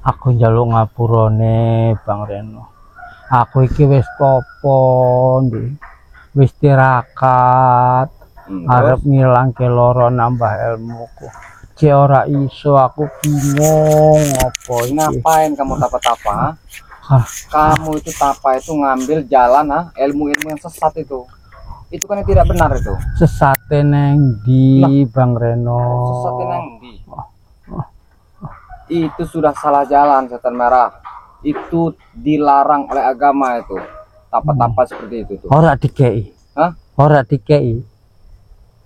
Aku njaluk ngapurane Bang Reno. Aku iki wis topo ndi. Wis tirakat. Arep ngilangke lara nambah ilmuku. Cek ora iso, aku bingung apa iki. Ngapain kamu tapa-tapa? Kamu itu tapa itu ngambil jalan ilmu-ilmu yang sesat itu. Itu kan yang tidak benar itu. Sesate neng di Bang Reno. Sesat neng di. Itu sudah salah jalan, setan merah. Itu dilarang oleh agama itu. Tapa-tapa seperti itu tuh. Ora dikei. Hah? Ora dikei.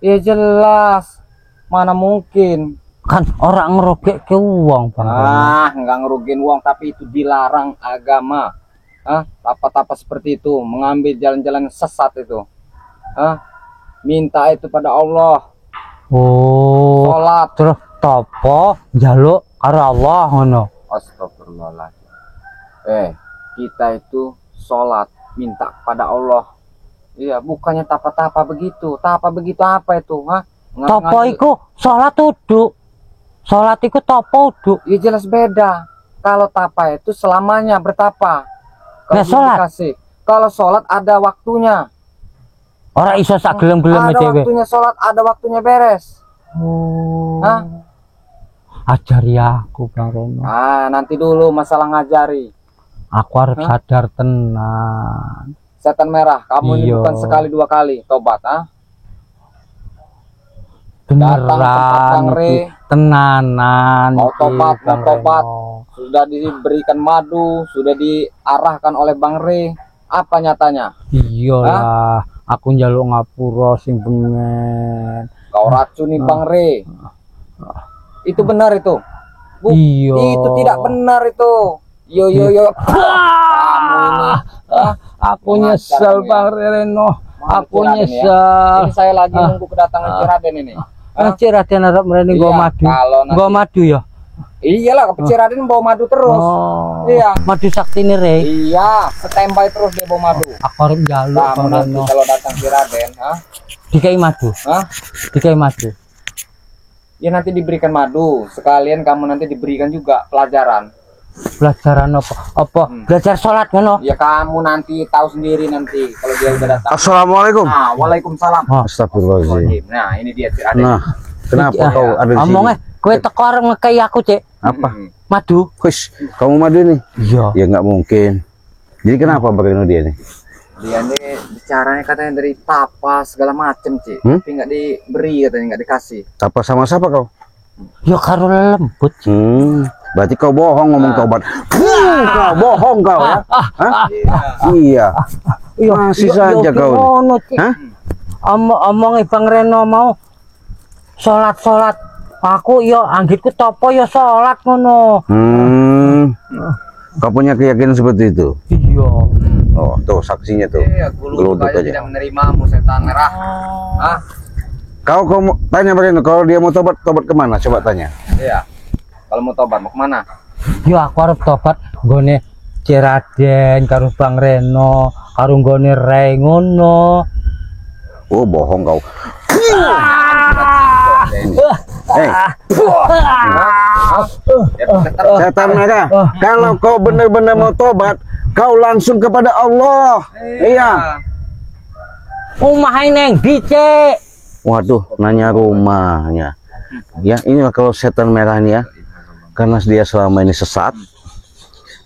Ya jelas. Mana mungkin. Kan orang ngerugik ke uang Bang Reno. Nggak ngerugin uang, tapi itu dilarang agama. Tapa-tapa seperti itu, mengambil jalan-jalan sesat itu. Minta itu pada Allah. Oh. Sholat. Terus topo njaluk karo Allah ngono. Astagfirullahaladzim. Kita itu sholat minta pada Allah. Iya, bukannya tapa-tapa begitu. Tapa begitu apa itu? Topo iku sholat uduk. Sholat iku topo uduk. Ya jelas beda. Kalau tapa itu selamanya bertapa. Nah, sholat. Kalau sholat ada waktunya. Orang iso sak gelem-gelem ada dhewe. Waktunya sholat, ada waktunya beres. Oh. Ajari aku Bang Reno. Nanti dulu masalah ngajari. Aku harus sadar tenan. Setan merah, kamu ini bukan sekali dua kali tobat, Beneran tenanan. Mau tobat. Sudah diberikan madu, sudah diarahkan oleh Bang Re. Apa nyatanya? Iyalah, aku njaluk ngapura sing bengen. Kau racuni Bang Re. Itu benar itu. Iya. Itu tidak benar itu. Yo. Kamu ini. Aku nyesel Bang Reno. Aku nyesel. Ini saya lagi nunggu kedatangan Ciraden ini. Ciraden arep mrene nggo madu. Nggo madu ya. Iyalah, ke Ciraden bawa madu terus. Iya. Madu sakti nih Re. Iya, standby terus dia bawa madu. Aku harus njaluk Bang Reno. Kalau datang Ciraden, dikai madu. Dikai madu. Ya nanti diberikan madu, sekalian kamu nanti diberikan juga pelajaran. Pelajaran apa? Apa? Belajar sholat ngono? Ya kamu nanti tahu sendiri nanti kalau dia udah datang. Assalamualaikum. Waalaikumsalam. Astagfirullahaladzim. Nah, ini dia Ciraden. Nah, kenapa kau ada di sini? Ngomongnya, kowe teko arep ngekei aku, Cek. Apa? Madu. Wis, kamu madu nih? Iya. Ya nggak mungkin. Jadi kenapa Bang dia nih? Dia nih bicaranya katanya dari tapa segala macem, Cik. Tapi nggak diberi, katanya nggak dikasih. Tapa sama siapa kau? Ya karo lembut. Berarti kau bohong ngomong tobat. Kau bohong kau ya? Iya. Masih saja kau. Omong Bang Reno mau sholat. Aku yo anggitku topo yo sholat ngono. Kau punya keyakinan seperti itu? Iya. Oh, tuh saksinya tuh. Iya, geluduk aja tidak menerimamu, setan merah. Kau tanya Bang, kalau dia mau tobat kemana? Coba tanya. Iya. Kalau mau tobat mau kemana? Yo aku harus tobat nggone Ciraden karo Bang Reno, karo nggone Rey ngono. Oh, bohong kau. Setan merah. Kalau kau benar-benar mau tobat, kau langsung kepada Allah. Iya. Rumah neng dicek. Waduh, nanya rumahnya. Ya, inilah kalau setan merah ini ya. Karena dia selama ini sesat,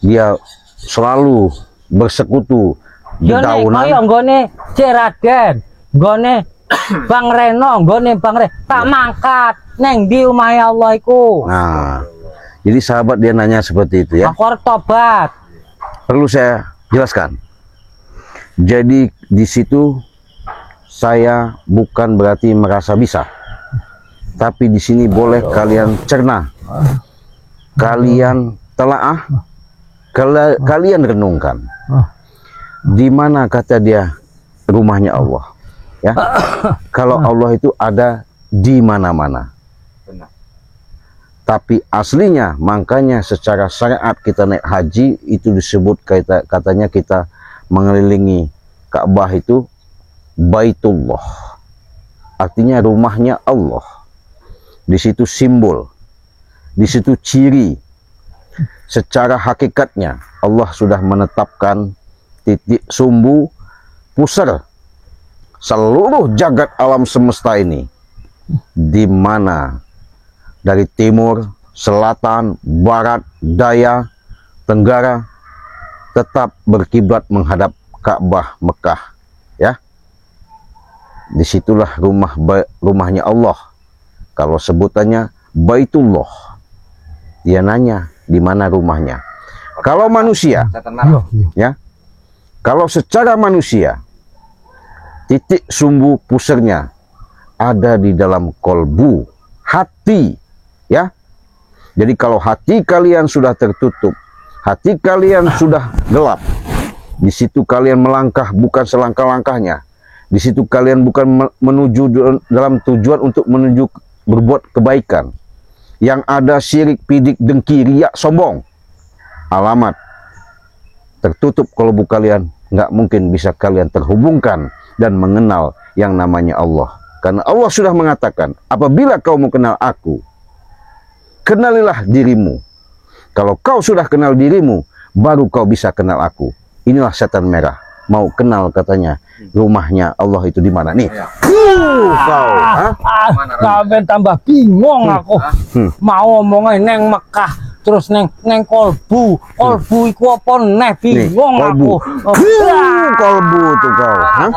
dia selalu bersekutu di daunan. Yo nggone Ciraden, nggone Bang Reno, nggone Bang Re, tak mangkat neng di rumah Allah iku. Nah, jadi sahabat dia nanya seperti itu ya. Aku harus tobat. Perlu saya jelaskan. Jadi di situ saya bukan berarti merasa bisa, tapi di sini boleh kalian cerna, kalian telaah, kalian renungkan. Di mana kata dia rumahnya Allah, ya? Kalau Allah itu ada di mana-mana. Tapi aslinya, makanya secara syariat kita naik haji itu disebut katanya kita mengelilingi Ka'bah itu Baitullah, artinya rumahnya Allah. Di situ simbol, di situ ciri, secara hakikatnya Allah sudah menetapkan titik sumbu pusar seluruh jagat alam semesta ini, di mana dari timur, selatan, barat, daya, tenggara tetap berkiblat menghadap Ka'bah Mekah, ya. Disitulah rumahnya Allah. Kalau sebutannya Baitullah, dia nanya di mana rumahnya. Kalau manusia, Setan merah. ya, kalau secara manusia titik sumbu pusarnya ada di dalam kolbu, hati, ya. Jadi kalau hati kalian sudah tertutup, hati kalian sudah gelap, di situ kalian melangkah bukan selangkah-langkahnya. Di situ kalian bukan menuju dalam tujuan untuk menuju berbuat kebaikan. Yang ada syirik, pidik, dengki, riak, sombong. Alamat tertutup kolbu kalian, nggak mungkin bisa kalian terhubungkan dan mengenal yang namanya Allah. Karena Allah sudah mengatakan, apabila kau mau kenal aku, kenalilah dirimu. Kalau kau sudah kenal dirimu, baru kau bisa kenal aku. Inilah setan merah. Mau kenal katanya rumahnya Allah itu di mana nih? Ya. Kau, hah? Sampai tambah bingung aku. Mau ngomongin neng Mekah, terus neng kolbu iku apa neh, bingung kolbu. aku. Kolbu tuh kau, hah?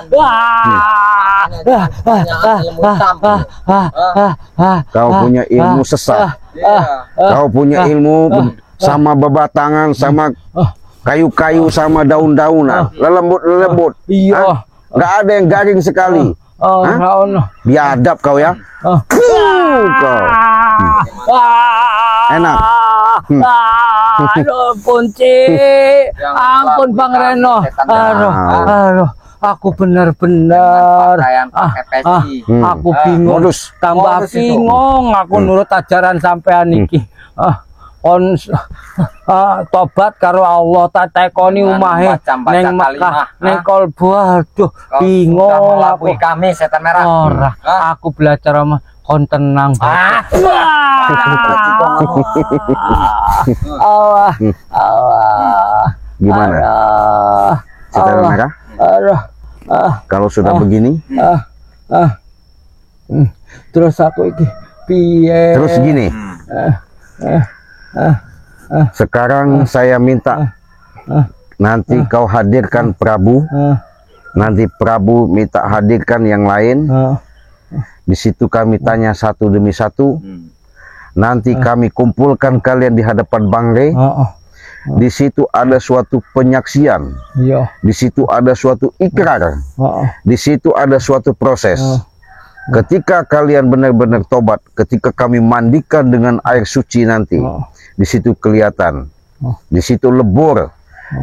Kau punya ilmu sesat. Kau punya ilmu sama babatangan, sama kayu-kayu, sama daun-daunan, lelembut-lelembut. Iya. Nggak ada yang garing sekali. Biadab kau ya. Kau. Enak. Aduh, Punci. Ampun Bang Reno. Aduh. Aku benar-benar pakai peci. aku bingung, Modus. tambah Modus itu. bingung aku nurut ajaran sampean iki. Kon tobat karo Allah, tak tekoni Dengan umahe baca-baca neng Mekah, kalimah, neng kolbu. Aduh, Kau bingung sudah aku. melakui kami setan merah. Ora, aku belajar sama kon tenang. Allah. Gimana? Setan merah? Kalau sudah begini, Terus aku iki piye? terus gini. Sekarang saya minta nanti kau hadirkan Prabu. Nanti Prabu minta hadirkan yang lain. Di situ kami tanya satu demi satu. Nanti kami kumpulkan kalian di hadapan Bang Rey. Di situ ada suatu penyaksian. Iya. Di situ ada suatu ikrar. Di situ ada suatu proses. Ketika kalian benar-benar tobat, ketika kami mandikan dengan air suci nanti, di situ kelihatan, di situ lebur,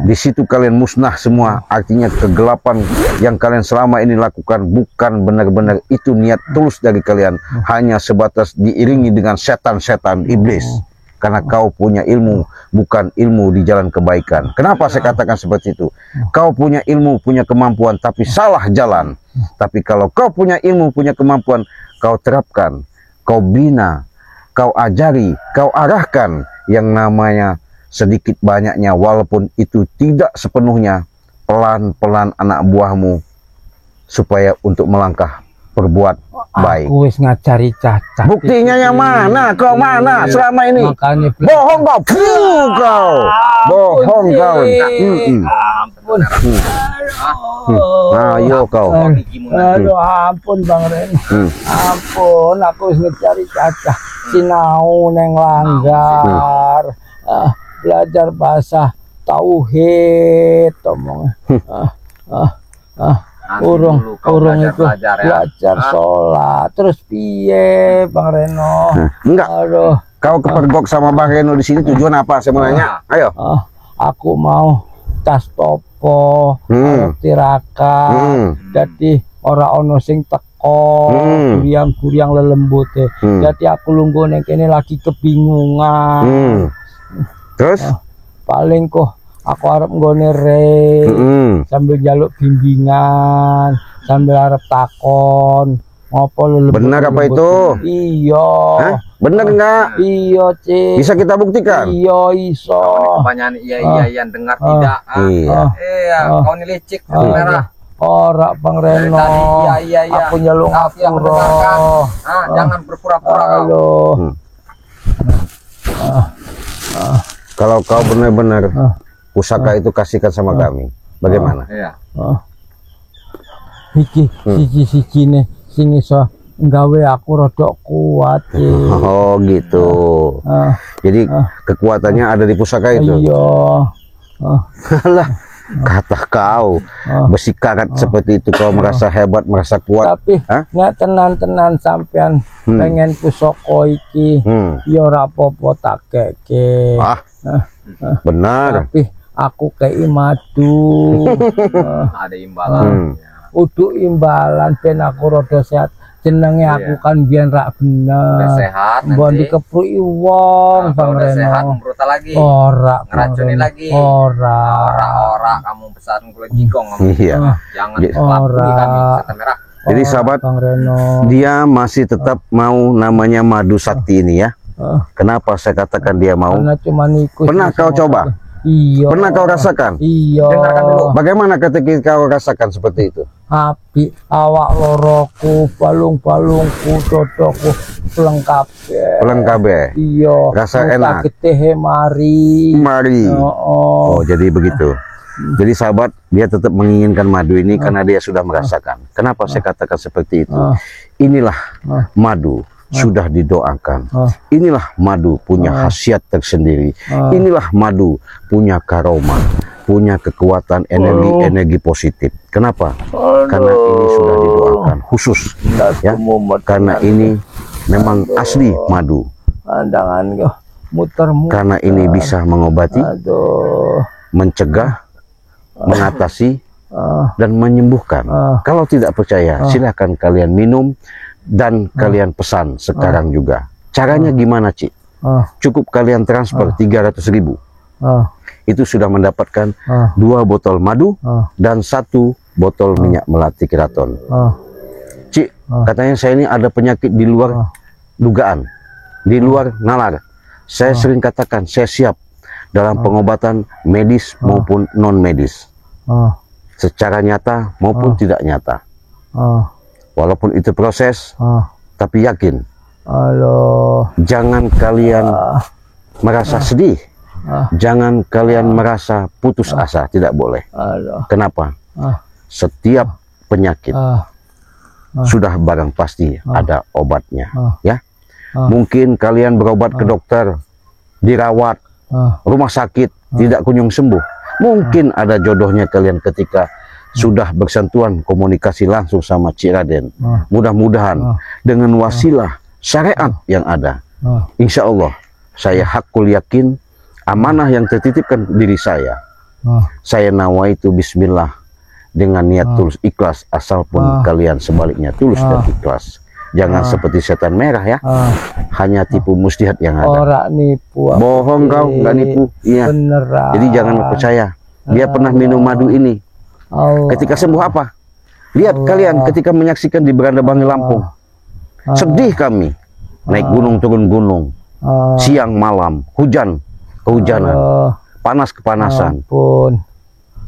di situ kalian musnah semua. Artinya kegelapan yang kalian selama ini lakukan bukan benar-benar itu niat tulus dari kalian, hanya sebatas diiringi dengan setan-setan iblis. Karena kau punya ilmu, bukan ilmu di jalan kebaikan. Kenapa saya katakan seperti itu? Kau punya ilmu, punya kemampuan, tapi salah jalan. Tapi kalau kau punya ilmu, punya kemampuan, kau terapkan, kau bina, kau ajari, kau arahkan yang namanya sedikit banyaknya, walaupun itu tidak sepenuhnya, pelan-pelan anak buahmu, supaya untuk melangkah berbuat baik. Aku wis ngajari Caca. Buktinya yang mana? Kau mana selama ini? Makanya Bohong kau. Kau. Bohong kau. Ampun. Ayo kau. Aduh, ampun Bang Ren. Ampun, aku wis ngajari Caca. Sinau neng Langgar. Belajar bahasa tauhid omong. Urung itu belajar sholat. Terus piye Bang Reno? Enggak. Aduh, Kau kepergok sama Bang Reno di sini tujuan apa? Saya mau nanya. Ayo. aku mau tas topo, tirakat. Jadi ora ono sing teko, guriang lelembute. Jadi aku lungguh ning kene lagi kebingungan. Terus? Paling kok aku harap nggone Rey sambil jaluk bimbingan, sambil harap takon Apa lu Benar apa itu? Iya. Hah? Benar enggak? Iya, Cik. Bisa kita buktikan? Iya, iso. Kebanyakan iya yang dengar tidak. Iya. Iya, kau ini licik merah. Ora Bang Dari Reno. tadi iya. Aku nyelung Tapi yang ngapura. mendengarkan. Jangan berpura-pura kau. Halo. Kalau kau benar-benar pusaka itu kasihkan sama kami. Bagaimana? Iya. Iki siji nih sing iso nggawe aku rodok kuat. Oh gitu. Jadi kekuatannya ada di pusaka itu. Iya. Alah, kata kau besi karat seperti itu kau merasa hebat, merasa kuat. Tapi nek tenan-tenan sampean pengen pusaka iki ya ora apa-apa tak keke. Benar. Tapi aku kei madu. Ada imbalan. Udu imbalan ben aku rada sehat. Jenenge aku kan biyen rak bener. Sehat nanti. Mbok dikepruki wong Bang Udah sehat Reno. brutal lagi. Ora Ngeracuni lagi. Ora. Kamu pesan kulit jigong kamu. Iya. Jangan Ya. kelabui kami setan merah. Jadi sahabat, Bang Reno. dia masih tetap mau namanya madu sakti ini ya. Kenapa saya katakan dia mau? Karena cuma ikut. Pernah kau coba? Iya. Pernah kau rasakan? Iya. Dengarkan dulu. Bagaimana ketika kau rasakan seperti itu? Api awak loroku, balung-balungku, dodoku lengkap. Pelengkap. Iya. Rasa enak. Getih mari. Mari. Oh. Oh, jadi begitu. Jadi sahabat, dia tetap menginginkan madu ini karena dia sudah merasakan. Kenapa saya katakan seperti itu? Inilah madu sudah didoakan. Inilah madu punya khasiat tersendiri. Inilah madu punya karomah, punya kekuatan energi positif. Kenapa? Karena ini sudah didoakan khusus ya. Karena ini memang asli madu. Pandangan muter-muter. Karena ini bisa mengobati, mencegah, mengatasi dan menyembuhkan. Kalau tidak percaya, silahkan kalian minum dan kalian pesan sekarang juga. Caranya gimana, Ci? Cukup kalian transfer 300.000. Itu sudah mendapatkan 2 botol madu dan 1 botol minyak melati keraton. Ci, katanya saya ini ada penyakit di luar dugaan, di luar nalar. Saya sering katakan saya siap dalam pengobatan medis maupun non medis, secara nyata maupun tidak nyata. Walaupun itu proses, tapi yakin. Jangan kalian merasa sedih, jangan kalian merasa putus asa, tidak boleh. Kenapa? Setiap penyakit sudah barang pasti ada obatnya, ya. Mungkin kalian berobat ke dokter, dirawat, rumah sakit, tidak kunjung sembuh. Mungkin ada jodohnya kalian ketika sudah bersentuhan komunikasi langsung sama Cik Raden. Mudah-mudahan dengan wasilah syariat yang ada, insya Allah saya hakul yakin amanah yang tertitipkan diri saya nawaitu bismillah dengan niat tulus ikhlas, asal pun kalian sebaliknya tulus dan ikhlas. Jangan seperti setan merah ya, hanya tipu muslihat yang ada. Orang nipu. Bohong kau, nggak nipu. Iya. Beneran. Jadi jangan percaya. Dia pernah minum madu ini. Ketika sembuh apa? Lihat kalian ketika menyaksikan di Beranda Bangi Lampung. Sedih kami. Naik gunung turun gunung. Siang malam, hujan kehujanan, panas kepanasan.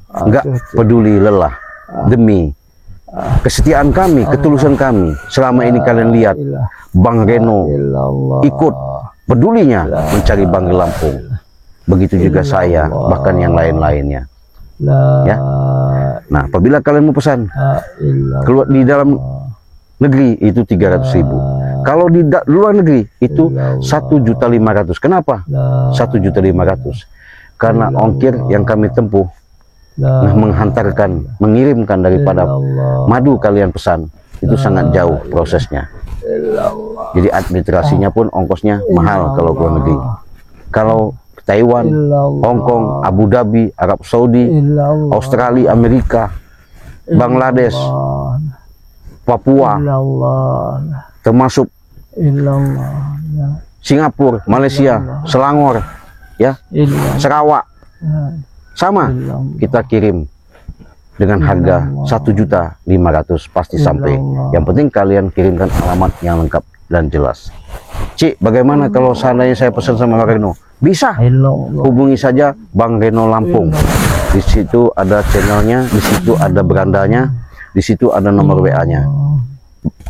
Enggak peduli lelah demi kesetiaan kami, ketulusan kami. Selama ini kalian lihat Bang Reno ikut pedulinya mencari Bangi Lampung. Begitu juga saya, bahkan yang lain-lainnya. Ya. Nah, apabila kalian mau pesan keluar di dalam negeri itu 300.000. Kalau di luar negeri itu 1.500.000. Kenapa? 1.500.000. Karena ongkir yang kami tempuh menghantarkan, mengirimkan daripada madu kalian pesan itu sangat jauh prosesnya. Jadi administrasinya pun ongkosnya mahal kalau keluar negeri. Kalau Taiwan, Hong Kong, Abu Dhabi, Arab Saudi, Australia, Amerika, Bangladesh, Papua, termasuk Singapura, Malaysia, Selangor, ya, Sarawak, sama kita kirim dengan harga 1.500.000 pasti sampai. Yang penting kalian kirimkan alamat yang lengkap dan jelas. Cik, bagaimana kalau seandainya saya pesan sama Bang Reno? Bisa, hubungi saja Bang Reno Lampung. Di situ ada channelnya, di situ ada berandanya, di situ ada nomor WA-nya.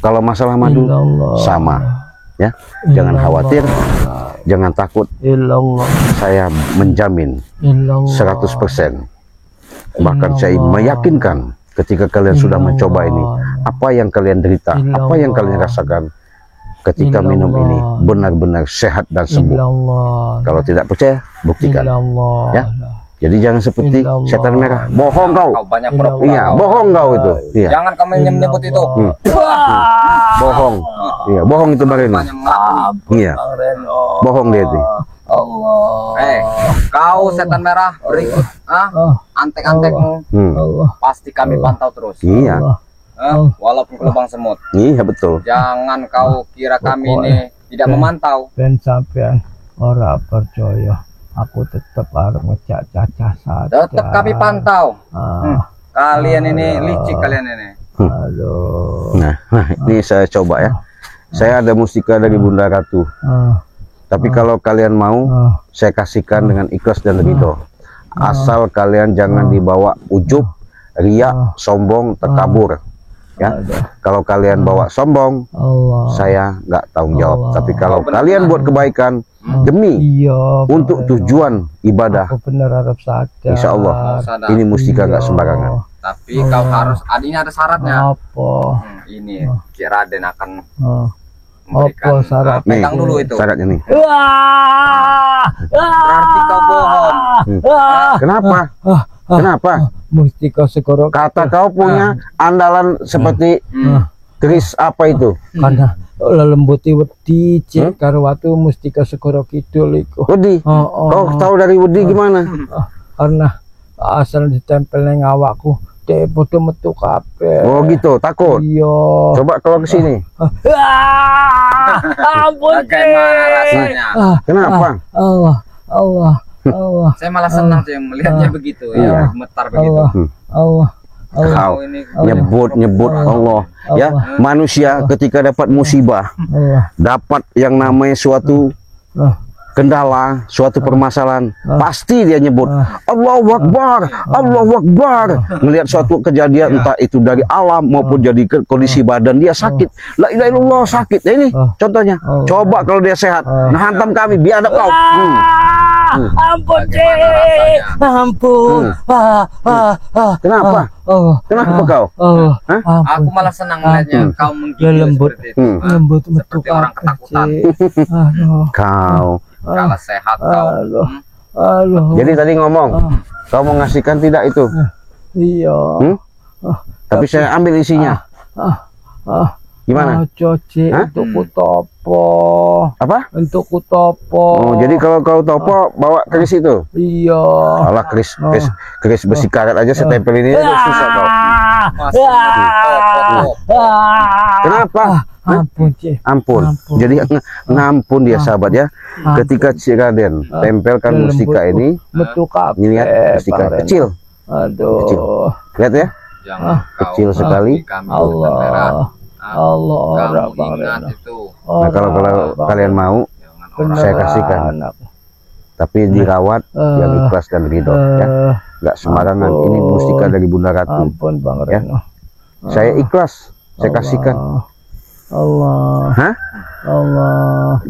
Kalau masalah madu sama, ya. Jangan khawatir, jangan takut. Saya menjamin 100%. Bahkan saya meyakinkan ketika kalian sudah mencoba ini, apa yang kalian derita, apa yang kalian rasakan ketika minum ini benar-benar sehat dan sembuh. Kalau tidak percaya, buktikan. Ya. Jadi jangan seperti setan merah. Bohong kau. Banyak pura-pura. Iya, bohong kau itu. Iya. Jangan kamu menyebut itu. Bohong. Iya, bohong itu Bang Reno. Iya. Bohong dia itu. Kau setan merah, antek-antekmu pasti kami pantau terus. Iya. Walaupun ke lubang semut. Iya, betul. Jangan kau kira kami ini tidak memantau. Dan sampean ora percaya, aku tetap harus ngecak cacah saja. Tetap kami pantau. Kalian ini licik, kalian ini. Aduh. Nah, ini saya coba ya. Saya ada mustika dari Bunda Ratu. Tapi kalau kalian mau, saya kasihkan dengan ikhlas dan ridho. Asal kalian jangan dibawa ujub, riya, sombong, takabur. Ya, kalau kalian bawa sombong, saya nggak tanggung jawab. Tapi kalau kalian buat kebaikan demi untuk tujuan ibadah, insya Allah ini mustika nggak sembarangan. Tapi kau harus, ini ada syaratnya. Apa? Ini Raden akan Apa syarat? pegang dulu itu. Syaratnya nih. Berarti kau bohong. Kenapa? Kenapa? Mustika segoro. Kata kau punya andalan seperti keris apa itu? Karena lelembuti wedi cek karo watu mustika segoro kidul iku. Wedi. Kau tahu dari wedi gimana? Karena asal ditempel nang awakku, dek bodoh metu kabeh. Oh gitu, takut. Iya. Coba kalau ke sini. Ampun. Bagaimana rasanya? Kenapa? Allah. Saya malah senang sih melihatnya begitu ya, gemetar begitu. Allah. Kau ini nyebut Allah. Ya, manusia ketika dapat musibah, dapat yang namanya suatu kendala, suatu permasalahan, pasti dia nyebut Allahu Akbar, Allahu Akbar. Melihat suatu kejadian entah itu dari alam maupun jadi kondisi badan dia sakit, la ilaha illallah sakit. Nah, ini contohnya. Coba kalau dia sehat, nah hantam kami biadab kau. Ampun cek, ampun. Kenapa? Kenapa kau? Aku malah senang melihatnya kau menggigil lembut, seperti itu. lembut metu Seperti orang ketakutan. Kau. Kalau sehat kau. Aduh. Jadi tadi ngomong, kau mau ngasihkan tidak itu? Iya. Tapi saya ambil isinya. Gimana? Coci untuk kutopo. Apa? Untuk kutopo. Oh, jadi kalau kau topo bawa keris itu? Iya. Alah keris besi karet aja saya tempel ini susah kau. Kenapa? Ampun Cik. Ampun. Jadi ngampun dia sahabat ya. Ketika Cik Raden tempelkan mustika ini, ini lihat mustika kecil. Aduh. Kecil. Lihat ya. Jangan Kecil sekali. Allah. Kamu ingat itu. Nah, kalau kalian mau, saya kasihkan. Tapi dirawat yang ikhlas dan ridho ya. Nggak sembarangan. Ini mustika dari Bunda Ratu. Ampun Bang Reno. Saya ikhlas. Saya kasihkan. Allah. Hah? Allah.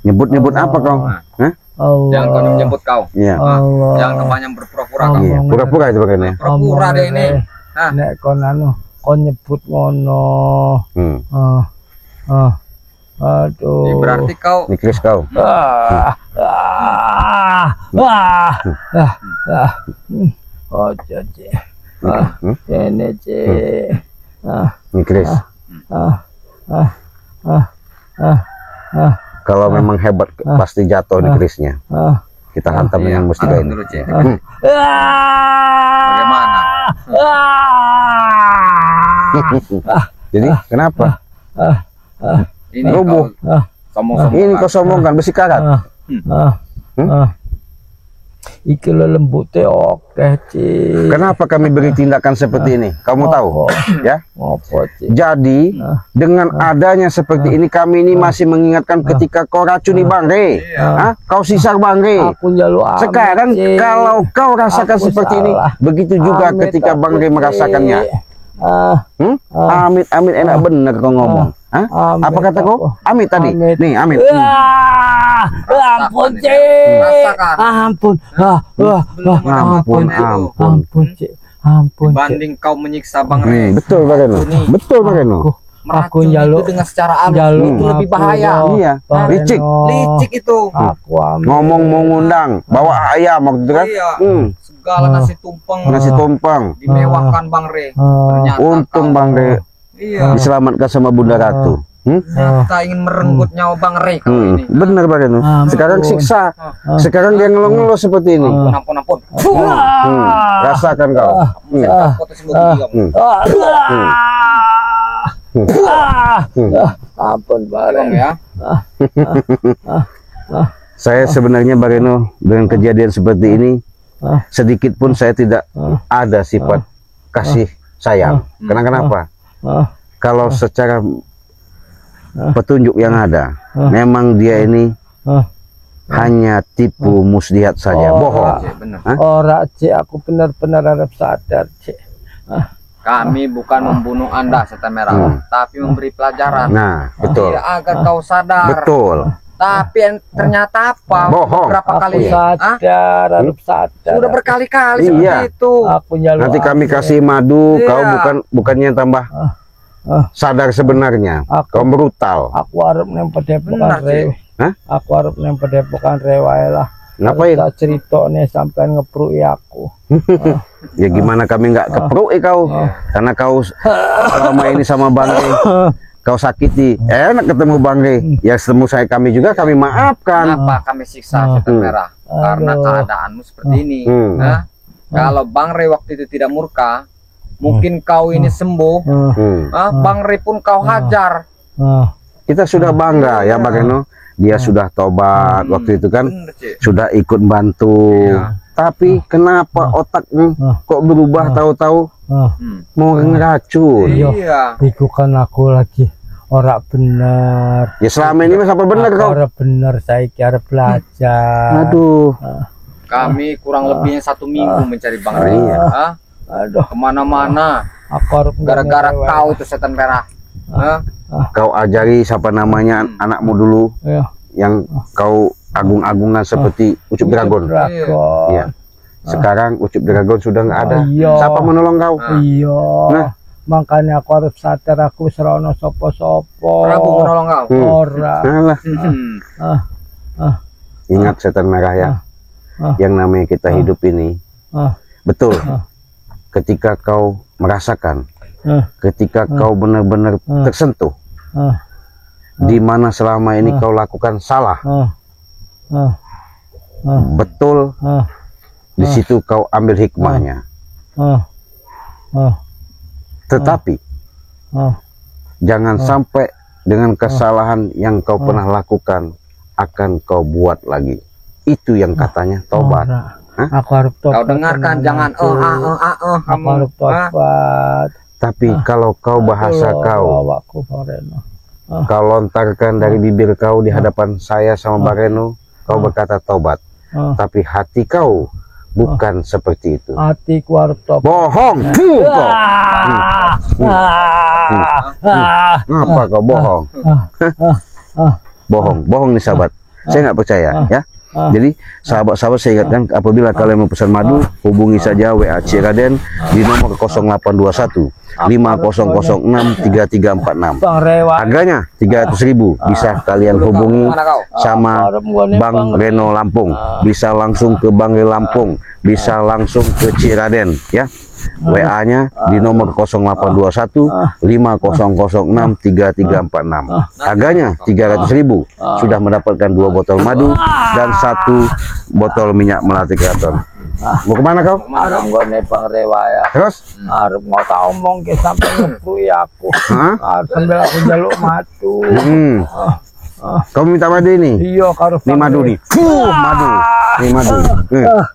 Nyebut apa kau? Hah? Allah. Jangan kau menyebut kau. Iya. Allah. Jangan kebanyakan berpura-pura kau. Iya. Pura-pura itu bagaimana? Pura-pura deh ini. Nek kon kon nyebut ngono. Aduh. Berarti kau. Ini keris kau. Oh jadi. Ini Cik. Ini keris. Kalau memang hebat pasti jatuh di kerisnya. Kita hantam dengan mustika ini. Bagaimana? Jadi kenapa? Ini Rubuh. Sombong-sombong. Ini kau sombongkan besi karat. iki lo lembut oke Cik. Kenapa kami beri tindakan seperti ini? Kamu tahu? Ya. Ngopo Cik? Jadi dengan adanya seperti ini kami ini masih mengingatkan ketika kau racuni Bang Re, kau sisar Bang Re. Aku njaluk amit, Sekarang Cik. kalau kau rasakan Aku seperti ini, salah. begitu juga Amit ketika Bang Re aku, merasakannya. Cik. Amit amit enak bener kau ngomong. Amit Apa kataku? aku. Amit tadi. Amit. Nih amit. Ampun Cik. Rasakan. Ampun. Ampun, ampun. Ampun Cik. Ampun Cik. Banding kau menyiksa Bang Re. Nih, betul Bang Reno. Betul, Betul Bang Reno. Aku Meracun njaluk itu dengan secara alus njaluk itu lebih bahaya. Iya, Bang licik. Reno. Licik itu. Aku amit. Ngomong mau ngundang, bawa ayam waktu itu kan. Iya. Segala nasi tumpeng Nasi tumpeng. dimewahkan Bang Re. Ternyata Untung kau- Bang Re Iya. diselamatkan sama Bunda Ratu. Ternyata ingin merenggut nyawa Bang Re kau ini. Bener Bang Reno. Sekarang siksa. Sekarang dia ngeluh-ngeluh seperti ini. Ampun. Rasakan kau. Saya potensi bagi kamu. Ampun Tolong bareng. ya. Saya sebenarnya Bang Reno dengan kejadian seperti ini sedikit pun saya tidak ada sifat kasih sayang. Kenapa? Kalau secara petunjuk yang ada, memang dia ini hanya tipu muslihat saja, bohong. Cik, benar. Ora Cik, aku benar-benar harap sadar Cik. Kami bukan membunuh Anda Setan Merah, tapi memberi pelajaran. Nah, betul. Iya, agar kau sadar. Betul. Tapi ternyata apa? Bohong. Berapa Aku kali? sadar, harap sadar. Sudah berkali-kali Iya. seperti itu. Aku njaluk Nanti kami amit. kasih madu, Iya. kau bukannya tambah sadar sebenarnya. Aku- Kau brutal. Aku harap nang Benar, padepokan Cik. rewe. Hah? Aku harap nang padepokan rewe lah. Ngapain? Tak cerita nih sampai ngepruki aku. Ya gimana kami nggak kepruk kau, karena kau selama ini sama Bang Re, kau sakiti. Enak ketemu Bang Re, ya ketemu saya kami juga kami maafkan. Kenapa kami siksa Setan Merah? Karena Aduh. keadaanmu seperti ini. Hmm. Hah? Kalau Bang Re waktu itu tidak murka, mungkin kau ini sembuh. Bang Re pun kau hajar. Kita sudah bangga ya Bang Reno, dia sudah tobat waktu itu kan, Bener, Cik. sudah ikut bantu. Iya. Tapi kenapa otakmu kok berubah tahu-tahu mau ngeracun? Iya. Iku kan aku lagi ora bener. Ya selama ini mas apa bener Aku kau? ora bener, saya kira belajar. Aduh, Kami kurang lebihnya 1 minggu mencari Bang Re. Iya. Hah? Aduh, Kemana-mana. aku harap Gara-gara kau itu Setan Merah. Hah? kau ajari siapa namanya anakmu dulu Ya, yang kau agung-agungan seperti Ucup Dragon. Dragon. Iya. Sekarang Ucup Dragon sudah nggak ada. Iya. Siapa menolong kau? Iya. Nah. Makanya aku harus sadar aku serono sopo-sopo. Prabu menolong kau. Ora. Alah, Ah, ingat Setan Merah ya. Yang namanya kita hidup ini, ah, betul. Ketika kau merasakan, ketika kau benar-benar tersentuh, ah, di mana selama ini kau lakukan salah, betul. Di situ kau ambil hikmahnya. Tetapi jangan sampai dengan kesalahan yang kau pernah lakukan akan kau buat lagi. Itu yang katanya tobat. Hah? Aku harus tobat. Kau dengarkan, jangan Aku kamu. harus tobat. Tapi kalau kau bahasa kau, Aku Bareno. kau lontarkan dari bibir kau di hadapan saya sama Bareno, kau berkata tobat. Tapi hati kau bukan seperti itu. Hatiku harus tobat. Bohong, kau. Apa kau bohong? Bohong nih sahabat. Saya nggak percaya ya. Jadi sahabat-sahabat saya ingatkan, apabila kalian mau pesan madu, hubungi saja WA Cik Raden di nomor 0821 5006 3346. Bang Rewa. Harganya 300.000. Bisa kalian hubungi Mana kau? sama Bang Reno Lampung. Bisa langsung ke Bang Reno Lampung. Bisa langsung ke Cik Raden ya. WA-nya di nomor 0821 5006 3346. Harganya 300.000. Sudah mendapatkan 2 botol madu dan 1 botol minyak melati keraton. Mau kemana kau? Arep nggone Bang Rewa ya. Terus? Arep mau tak omong ke sampai ngeprui aku. Hah? Arep sambil aku jaluk madu. Kamu minta madu ini? Iya karo Ini madu nih. Madu. Ini madu.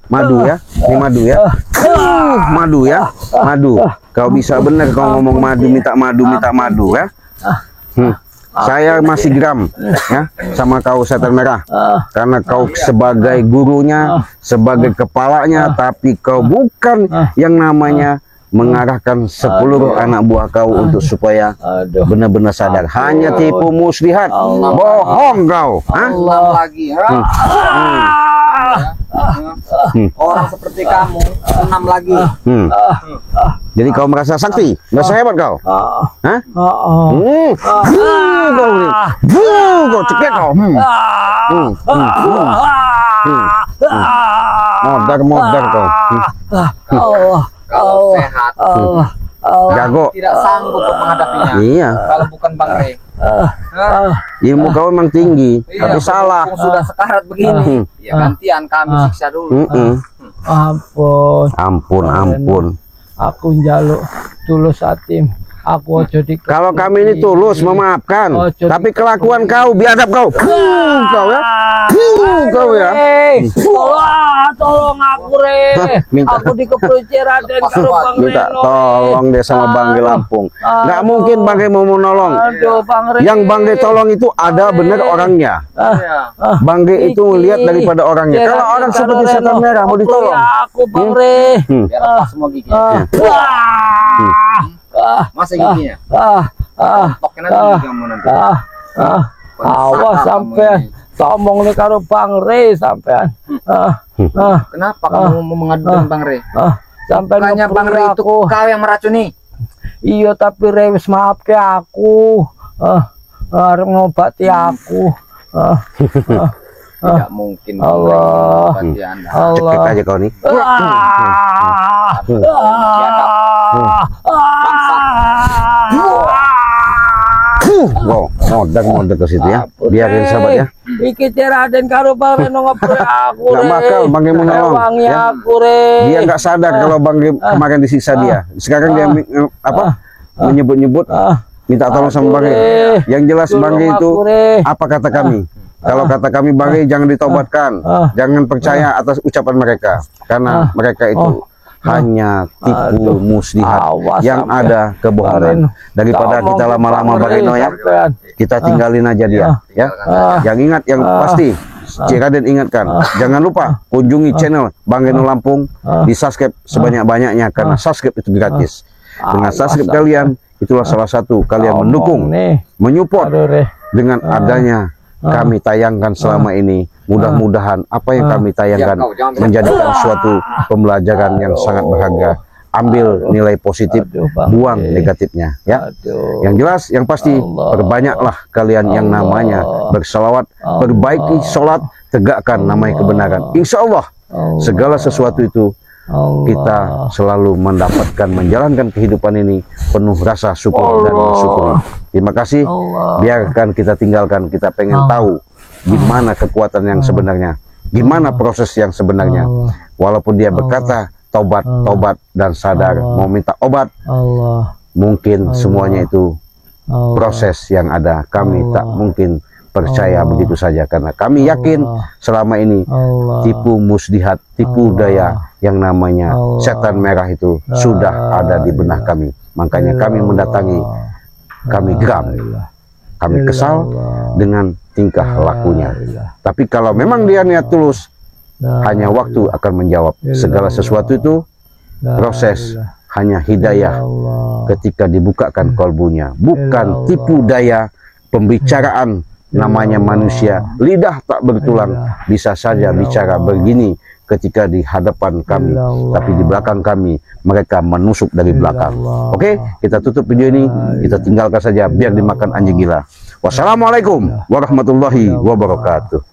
Madu ya. Ini madu ya. Madu ya. Madu. Kau bisa benar kau ngomong madu, minta madu ya. Saya masih geram ya sama kau setan merah, karena kau sebagai gurunya, sebagai kepalanya, tapi kau bukan yang namanya mengarahkan 10 anak buah kau untuk supaya benar-benar sadar. Hanya tipu muslihat, bohong kau. Allah lagi. Orang seperti kamu 6 lagi. Jadi kau merasa sakti, merasa hebat kau. Hah? Kau nih, kau ceklek kau. Modar kau. Kalau sehat, Jago. tidak sanggup untuk menghadapinya. Iya. Kalau bukan Bang Rey. Ilmu kau memang tinggi, Iya, tapi salah. mumpung sudah sekarat begini, ya gantian kami siksa dulu. Ampun. Aku njaluk tulus atim. Aku ojo di. Kalau kami ini tulus memaafkan, tapi kelakuan kau biadab kau. Kau ya. Kau ya. Tolong aku Minta. Aku dikepuci Raden karo Bang Minta Reno. tolong deh sama Bangge Lampung. Nggak mungkin Bangge mau menolong. Aduh Bang Reno. Yang Bangge tolong itu ada benar orangnya. Bangge itu lihat daripada orangnya. Kalau orang seperti setan merah mau ditolong. Aku Bang Re. Biar lepas semua gigi. Masa giginya? Tokin aja gigi kamu nanti. Awas sampai ngomong nih karo Bang Re sampean. Kenapa kamu mau mengadu dengan Bang Rey? Sampai Bukannya Bang Rey itu kau yang meracuni. Iya tapi Re wis maaf ke aku. Arep ngobati aku. Tidak mungkin Bang Rey Allah. mengobati Anda. Ceklek aja kau nih. Wow, modar ke situ ya. Biarin sahabat ya. Iki Raden karo Bang Reno ngepre aku. Nggak bakal Bangge menolong. Wangi Ya. aku Re. Dia nggak sadar kalau Bangge kemarin disiksa dia. Sekarang dia menyebut-nyebut minta tolong sama Bangge. Yang jelas Bangge itu apa kata kami? Kalau kata kami Bangge jangan ditobatkan, jangan percaya atas ucapan mereka, karena mereka itu hanya tipu muslihat yang ada kebohongan. Daripada kita lama-lama Bang Reno ya, kita tinggalin aja dia ya. Yang ingat yang pasti Raden ingatkan, jangan lupa kunjungi channel Bang Reno Lampung, di subscribe sebanyak-banyaknya karena subscribe itu gratis. Dengan subscribe kalian itulah salah satu kalian mendukung, menyupport dengan adanya kami tayangkan selama ini. Mudah-mudahan apa yang kami tayangkan menjadikan suatu pembelajaran yang sangat berharga. Ambil nilai positif, buang negatifnya ya. Yang jelas, yang pasti perbanyaklah kalian yang namanya berselawat, perbaiki sholat, tegakkan namanya kebenaran. Insya Allah segala sesuatu itu kita selalu mendapatkan menjalankan kehidupan ini penuh rasa syukur dan bersyukur. Terima kasih. Biarkan kita tinggalkan, kita pengen tahu gimana kekuatan yang sebenarnya, gimana proses yang sebenarnya. Walaupun dia berkata tobat dan sadar mau minta obat, mungkin semuanya itu proses yang ada. Kami tak mungkin percaya begitu saja, karena kami yakin selama ini tipu muslihat, tipu daya yang namanya setan merah itu sudah ada di benak kami. Makanya kami mendatangi, kami geram, kami kesal dengan tingkah lakunya. Tapi kalau memang dia niat tulus, hanya waktu akan menjawab. Segala sesuatu itu proses, hanya hidayah ketika dibukakan kolbunya, bukan tipu daya pembicaraan. Namanya manusia, lidah tak bertulang, bisa saja bicara begini ketika di hadapan kami, tapi di belakang kami mereka menusuk dari belakang. Oke, kita tutup video ini, kita tinggalkan saja biar dimakan anjing gila. Wassalamualaikum warahmatullahi wabarakatuh.